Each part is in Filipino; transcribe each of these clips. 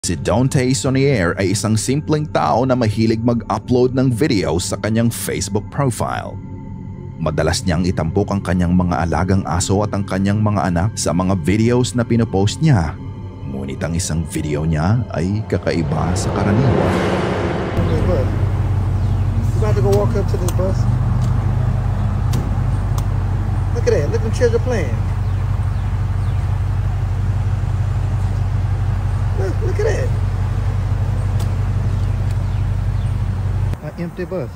Si Dante Sonier ay isang simpleng tao na mahilig mag-upload ng video sa kanyang Facebook profile. Madalas niyang itampok ang kanyang mga alagang aso at ang kanyang mga anak sa mga videos na pinopost niya. Ngunit ang isang video niya ay kakaiba sa karaniwan. You about to go walk up to this bus? Look at that. Look at them children playing. Look at that. An empty bus.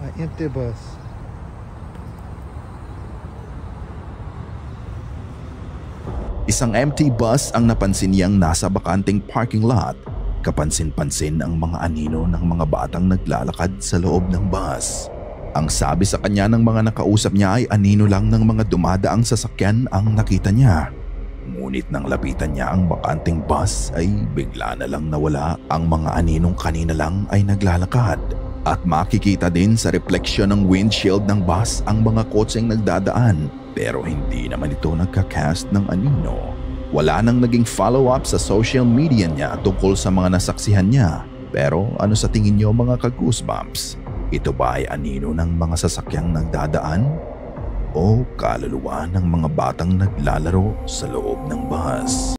An empty bus. Isang empty bus ang napansin niyang nasa bakanting parking lot. Kapansin-pansin ang mga anino ng mga batang naglalakad sa loob ng bus. Ang sabi sa kanya ng mga nakausap niya ay anino lang ng mga dumadaang sasakyan ang nakita niya. Ngunit nang lapitan niya ang bakanting bus ay bigla na lang nawala ang mga aninong kanina lang ay naglalakad. At makikita din sa refleksyon ng windshield ng bus ang mga kotseng nagdadaan pero hindi naman ito nagka-cast ng anino. Wala nang naging follow-up sa social media niya tungkol sa mga nasaksihan niya. Pero ano sa tingin niyo mga ka-goosebumps? Ito ba ay anino ng mga sasakyang nagdadaan? O kaluluwa ng mga batang naglalaro sa loob ng bus?